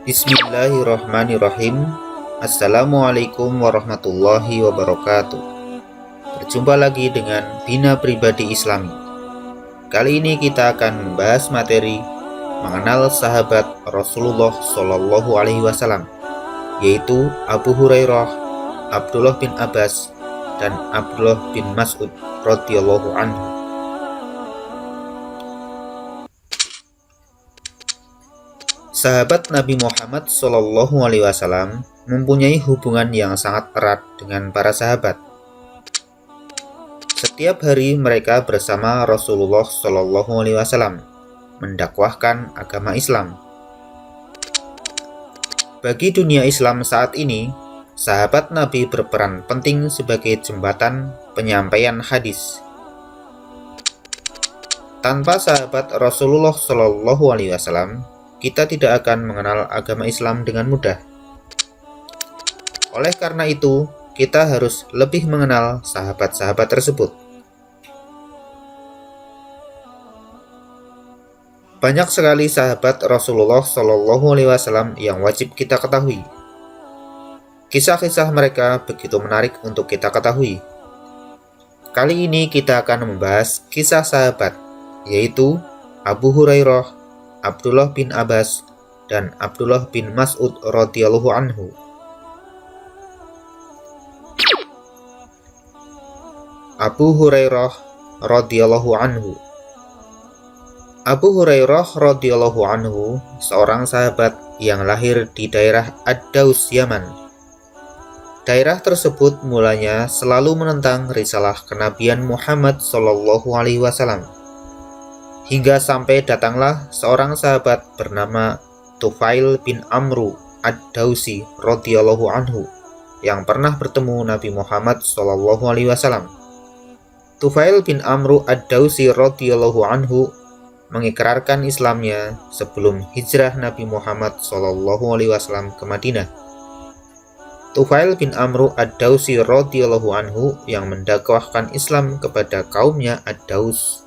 Bismillahirrahmanirrahim. Assalamualaikum warahmatullahi wabarakatuh. Berjumpa lagi dengan Bina Pribadi Islami. Kali ini kita akan membahas materi mengenal sahabat Rasulullah Shallallahu Alaihi Wasallam, yaitu Abu Hurairah, Abdullah bin Abbas, dan Abdullah bin Mas'ud radhiyallahu anhu. Sahabat Nabi Muhammad Shallallahu Alaihi Wasallam mempunyai hubungan yang sangat erat dengan para sahabat. Setiap hari mereka bersama Rasulullah Shallallahu Alaihi Wasallam mendakwahkan agama Islam. Bagi dunia Islam saat ini, sahabat Nabi berperan penting sebagai jembatan penyampaian hadis. Tanpa sahabat Rasulullah Shallallahu Alaihi Wasallam, kita tidak akan mengenal agama Islam dengan mudah. Oleh karena itu, kita harus lebih mengenal sahabat-sahabat tersebut. Banyak sekali sahabat Rasulullah Shallallahu Alaihi Wasallam yang wajib kita ketahui. Kisah-kisah mereka begitu menarik untuk kita ketahui. Kali ini kita akan membahas kisah sahabat, yaitu Abu Hurairah, Abdullah bin Abbas, dan Abdullah bin Mas'ud radhiyallahu anhu. Abu Hurairah radhiyallahu anhu. Abu Hurairah radhiyallahu anhu seorang sahabat yang lahir di daerah Ad-Daus, Yaman. Daerah tersebut mulanya selalu menentang risalah kenabian Muhammad sallallahu alaihi wasallam. Hingga sampai datanglah seorang sahabat bernama Tufail bin Amru Ad-Dausi radhiyallahu anhu yang pernah bertemu Nabi Muhammad sallallahu alaihi wasallam. Tufail bin Amru Ad-Dausi radhiyallahu anhu mengikrarkan Islamnya sebelum hijrah Nabi Muhammad sallallahu alaihi wasallam ke Madinah. Tufail bin Amru Ad-Dausi radhiyallahu anhu yang mendakwahkan Islam kepada kaumnya Ad-Daus.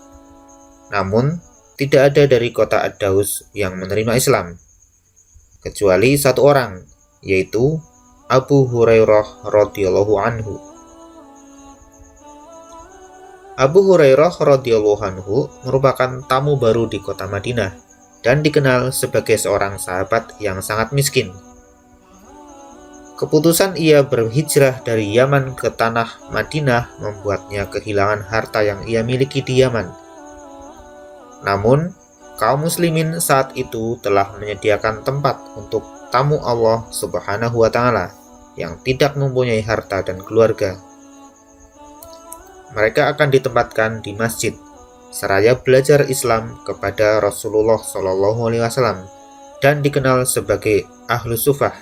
Namun, tidak ada dari kota Ad-Daus yang menerima Islam, kecuali satu orang, yaitu Abu Hurairah radhiyallahu anhu. Abu Hurairah radhiyallahu anhu merupakan tamu baru di kota Madinah dan dikenal sebagai seorang sahabat yang sangat miskin. Keputusan ia berhijrah dari Yaman ke tanah Madinah membuatnya kehilangan harta yang ia miliki di Yaman. Namun, kaum muslimin saat itu telah menyediakan tempat untuk tamu Allah Subhanahu wa Ta'ala yang tidak mempunyai harta dan keluarga. Mereka akan ditempatkan di masjid seraya belajar Islam kepada Rasulullah Shallallahu Alaihi Wasallam dan dikenal sebagai Ahlu Sufah.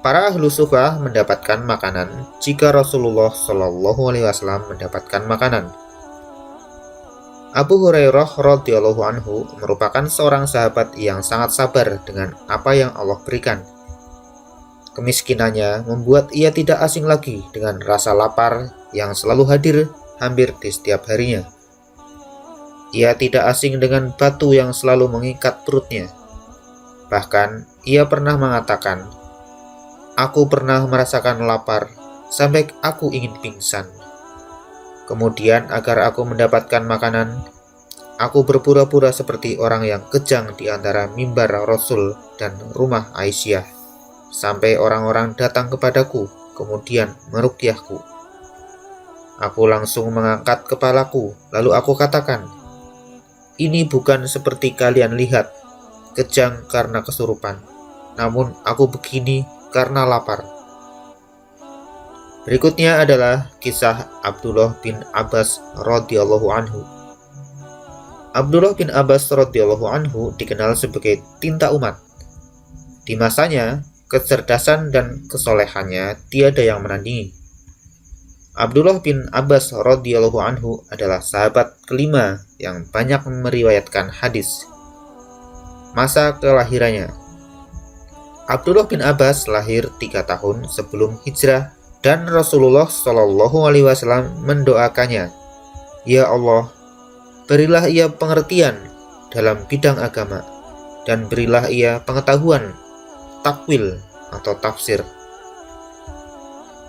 Para Ahlu Sufah mendapatkan makanan jika Rasulullah Shallallahu Alaihi Wasallam mendapatkan makanan. Abu Hurairah radhiyallahu anhu merupakan seorang sahabat yang sangat sabar dengan apa yang Allah berikan. Kemiskinannya membuat ia tidak asing lagi dengan rasa lapar yang selalu hadir hampir di setiap harinya. Ia tidak asing dengan batu yang selalu mengikat perutnya. Bahkan, ia pernah mengatakan, "Aku pernah merasakan lapar sampai aku ingin pingsan. Kemudian agar aku mendapatkan makanan, aku berpura-pura seperti orang yang kejang di antara mimbar Rasul dan rumah Aisyah, sampai orang-orang datang kepadaku, kemudian meruqyahku. Aku langsung mengangkat kepalaku, lalu aku katakan, 'Ini bukan seperti kalian lihat, kejang karena kesurupan, namun aku begini karena lapar.'" Berikutnya adalah kisah Abdullah bin Abbas radhiyallahu anhu. Abdullah bin Abbas radhiyallahu anhu dikenal sebagai tinta umat. Di masanya, kecerdasan dan kesolehannya tiada yang menandingi. Abdullah bin Abbas radhiyallahu anhu adalah sahabat kelima yang banyak meriwayatkan hadis. Masa kelahirannya, Abdullah bin Abbas lahir 3 tahun sebelum hijrah dan Rasulullah Shallallahu Alaihi Wasallam mendoakannya, "Ya Allah, berilah ia pengertian dalam bidang agama dan berilah ia pengetahuan takwil atau tafsir.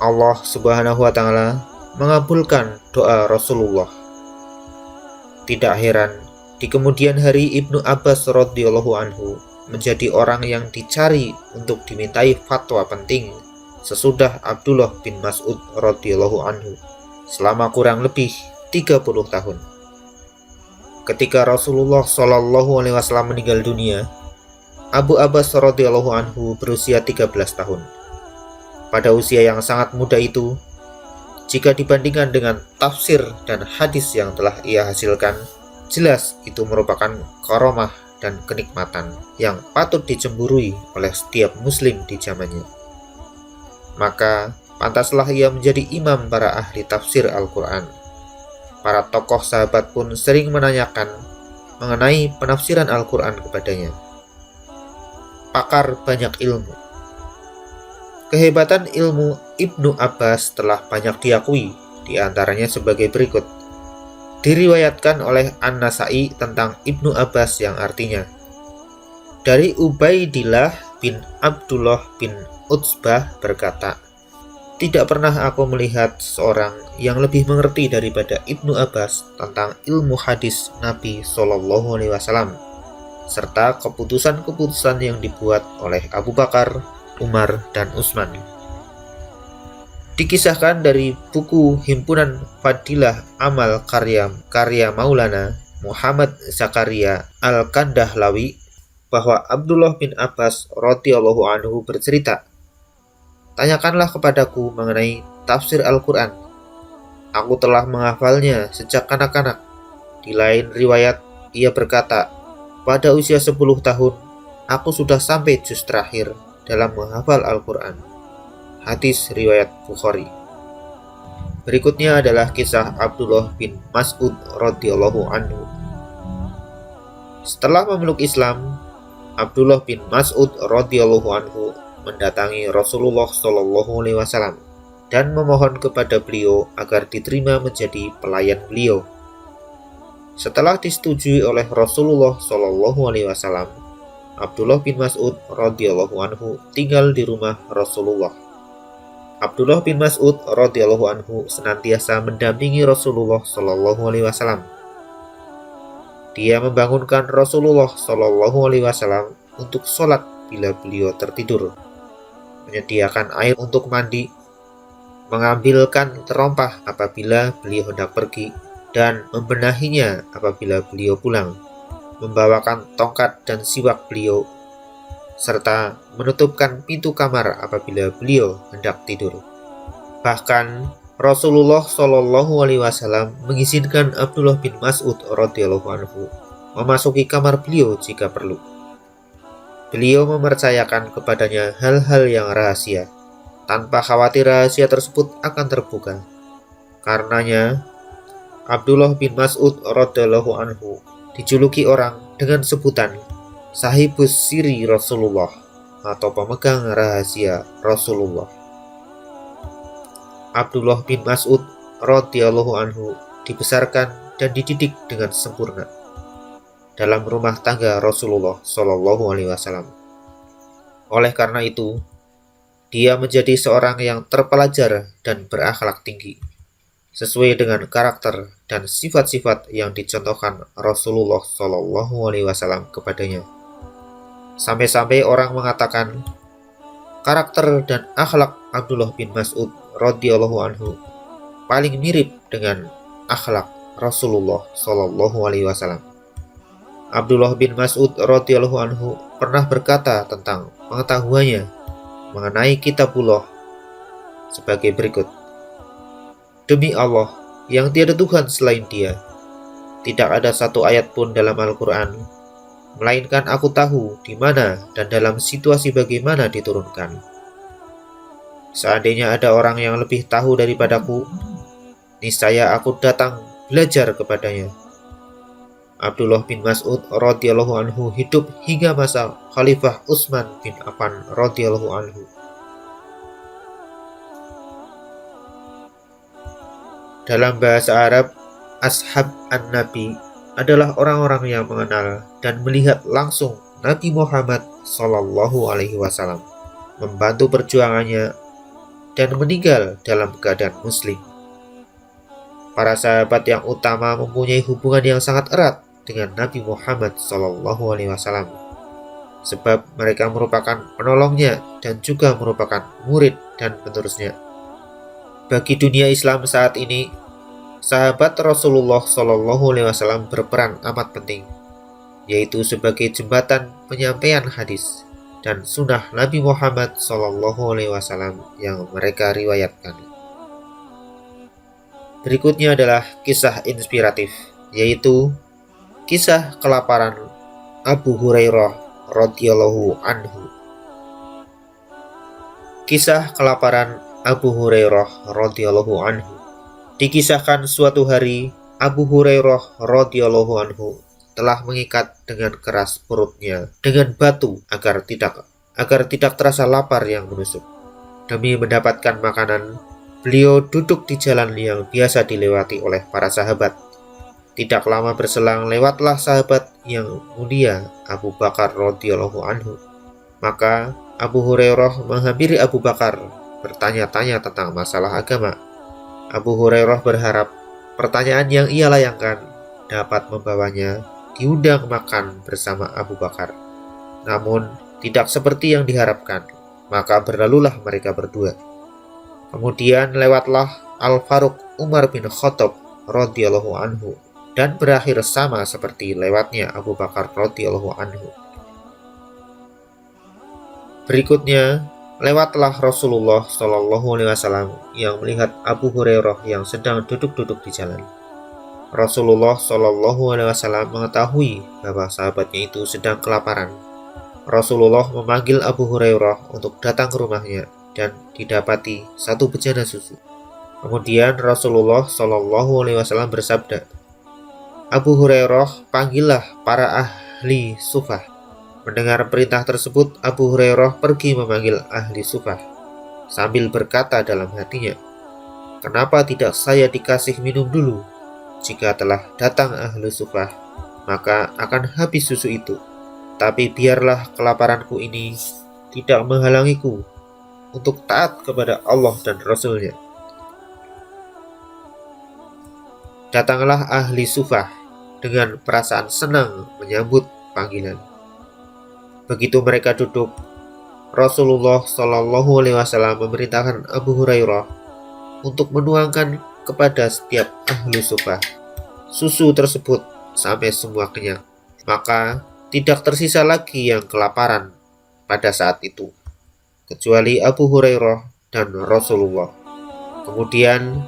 Allah Subhanahu wa Ta'ala mengabulkan doa Rasulullah. Tidak heran, di kemudian hari Ibnu Abbas radhiyallahu anhu menjadi orang yang dicari untuk dimintai fatwa penting sesudah Abdullah bin Mas'ud radhiyallahu anhu selama kurang lebih 30 tahun. Ketika Rasulullah SAW meninggal dunia, Abu Abbas radhiyallahu anhu berusia 13 tahun. Pada usia yang sangat muda itu, jika dibandingkan dengan tafsir dan hadis yang telah ia hasilkan, jelas itu merupakan karomah dan kenikmatan yang patut dicemburui oleh setiap muslim di zamannya. Maka, pantaslah ia menjadi imam para ahli tafsir Al-Quran. Para tokoh sahabat pun sering menanyakan mengenai penafsiran Al-Quran kepadanya. Pakar banyak ilmu. Kehebatan ilmu Ibnu Abbas telah banyak diakui, di antaranya sebagai berikut. Diriwayatkan oleh An-Nasa'i tentang Ibnu Abbas yang artinya, dari Ubaidillah bin Abdullah bin Utsbah berkata, tidak pernah aku melihat seorang yang lebih mengerti daripada Ibnu Abbas tentang ilmu hadis Nabi Shallallahu Alaihi Wasallam serta keputusan-keputusan yang dibuat oleh Abu Bakar, Umar, dan Utsman. Dikisahkan dari buku Himpunan Fadilah Amal karya Maulana Muhammad Zakaria Al-Kandahlawi bahwa Abdullah bin Abbas radhiyallahu anhu bercerita, tanyakanlah kepadaku mengenai tafsir Al-Quran. Aku telah menghafalnya sejak kanak-kanak. Di lain riwayat, ia berkata, pada usia 10 tahun, aku sudah sampai juz terakhir dalam menghafal Al-Quran. Hadis riwayat Bukhari. Berikutnya adalah kisah Abdullah bin Mas'ud radhiyallahu anhu. Setelah memeluk Islam, Abdullah bin Mas'ud radhiyallahu anhu mendatangi Rasulullah Shallallahu Alaihi Wasallam dan memohon kepada beliau agar diterima menjadi pelayan beliau. Setelah disetujui oleh Rasulullah Shallallahu Alaihi Wasallam, Abdullah bin Mas'ud radhiyallahu anhu tinggal di rumah Rasulullah. Abdullah bin Mas'ud radhiyallahu anhu senantiasa mendampingi Rasulullah Shallallahu Alaihi Wasallam. Dia membangunkan Rasulullah Shallallahu Alaihi Wasallam untuk sholat bila beliau tertidur, menyediakan air untuk mandi, mengambilkan terompah apabila beliau hendak pergi, dan membenahinya apabila beliau pulang, membawakan tongkat dan siwak beliau, serta menutupkan pintu kamar apabila beliau hendak tidur. Bahkan Rasulullah Shallallahu Alaihi Wasallam mengizinkan Abdullah bin Mas'ud radhiyallahu anhu memasuki kamar beliau jika perlu. Beliau mempercayakan kepadanya hal-hal yang rahasia, tanpa khawatir rahasia tersebut akan terbuka. Karenanya, Abdullah bin Mas'ud radhiyallahu anhu dijuluki orang dengan sebutan Sahibus Siri Rasulullah atau pemegang rahasia Rasulullah. Abdullah bin Mas'ud radhiyallahu anhu dibesarkan dan dididik dengan sempurna dalam rumah tangga Rasulullah Shallallahu Alaihi Wasallam. Oleh karena itu, dia menjadi seorang yang terpelajar dan berakhlak tinggi, sesuai dengan karakter dan sifat-sifat yang dicontohkan Rasulullah Shallallahu Alaihi Wasallam kepadanya. Sampai-sampai orang mengatakan karakter dan akhlak Abdullah bin Mas'ud radhiyallahu anhu paling mirip dengan akhlak Rasulullah Shallallahu Alaihi Wasallam. Abdullah bin Mas'ud radhiyallahu anhu pernah berkata tentang pengetahuannya mengenai kitabullah sebagai berikut. Demi Allah, yang tiada Tuhan selain Dia, tidak ada satu ayat pun dalam Al-Quran, melainkan aku tahu di mana dan dalam situasi bagaimana diturunkan. Seandainya ada orang yang lebih tahu daripadaku, niscaya aku datang belajar kepadanya. Abdullah bin Mas'ud radhiyallahu anhu hidup hingga masa Khalifah Utsman bin Affan radhiyallahu anhu. Dalam bahasa Arab, ashab an-Nabi adalah orang-orang yang mengenal dan melihat langsung Nabi Muhammad Shallallahu Alaihi Wasallam, membantu perjuangannya, dan meninggal dalam keadaan muslim. Para sahabat yang utama mempunyai hubungan yang sangat erat dengan Nabi Muhammad Shallallahu Alaihi Wasallam, sebab mereka merupakan penolongnya dan juga merupakan murid dan penerusnya. Bagi dunia Islam saat ini, sahabat Rasulullah Shallallahu Alaihi Wasallam berperan amat penting, yaitu sebagai jembatan penyampaian hadis dan sunnah Nabi Muhammad Shallallahu Alaihi Wasallam yang mereka riwayatkan. Berikutnya adalah kisah inspiratif, yaitu kisah kelaparan Abu Hurairah radhiyallahu anhu. Kisah kelaparan Abu Hurairah radhiyallahu anhu. Dikisahkan suatu hari Abu Hurairah radhiyallahu anhu telah mengikat dengan keras perutnya dengan batu agar tidak terasa lapar yang menusuk. Demi mendapatkan makanan, beliau duduk di jalan yang biasa dilewati oleh para sahabat. Tidak lama berselang lewatlah sahabat yang mulia Abu Bakar radhiyallahu anhu. Maka Abu Hurairah menghampiri Abu Bakar bertanya-tanya tentang masalah agama. Abu Hurairah berharap pertanyaan yang ia layangkan dapat membawanya diundang makan bersama Abu Bakar. Namun tidak seperti yang diharapkan, maka berlalulah mereka berdua. Kemudian lewatlah Al-Faruq Umar bin Khattab radhiyallahu anhu dan berakhir sama seperti lewatnya Abu Bakar radhiyallahu anhu. Berikutnya lewatlah Rasulullah Shallallahu Alaihi Wasallam yang melihat Abu Hurairah yang sedang duduk-duduk di jalan. Rasulullah Shallallahu Alaihi Wasallam mengetahui bahwa sahabatnya itu sedang kelaparan. Rasulullah memanggil Abu Hurairah untuk datang ke rumahnya dan didapati satu bejana susu. Kemudian Rasulullah Shallallahu Alaihi Wasallam bersabda, Abu Hurairah, panggillah para ahli sufah. Mendengar perintah tersebut, Abu Hurairah pergi memanggil ahli sufah sambil berkata dalam hatinya, kenapa tidak saya dikasih minum dulu? Jika telah datang ahli sufah, maka akan habis susu itu. Tapi biarlah kelaparanku ini tidak menghalangiku untuk taat kepada Allah dan Rasul-Nya. Datanglah ahli sufah dengan perasaan senang menyambut panggilan. Begitu mereka duduk, Rasulullah Shallallahu Alaihi Wasallam memerintahkan Abu Hurairah untuk menuangkan kepada setiap ahli sufah susu tersebut sampai semua kenyang. Maka tidak tersisa lagi yang kelaparan pada saat itu, kecuali Abu Hurairah dan Rasulullah. Kemudian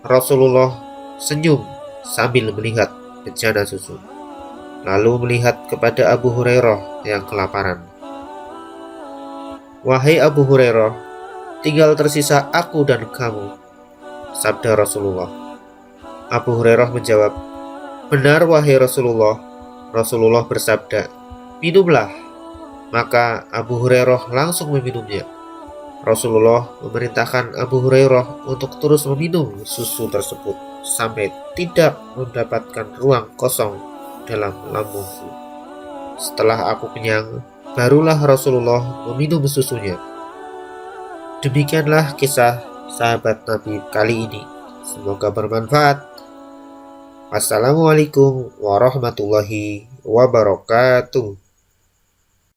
Rasulullah senyum sambil melihat bejana susu, lalu melihat kepada Abu Hurairah yang kelaparan. Wahai Abu Hurairah, tinggal tersisa aku dan kamu, sabda Rasulullah. Abu Hurairah menjawab, benar wahai Rasulullah. Rasulullah bersabda, minumlah. Maka Abu Hurairah langsung meminumnya. Rasulullah memerintahkan Abu Hurairah untuk terus meminum susu tersebut sampai tidak mendapatkan ruang kosong dalam lambungku. Setelah aku kenyang, barulah Rasulullah meminum susunya. Demikianlah kisah sahabat Nabi kali ini. Semoga bermanfaat. Wassalamualaikum warahmatullahi wabarakatuh.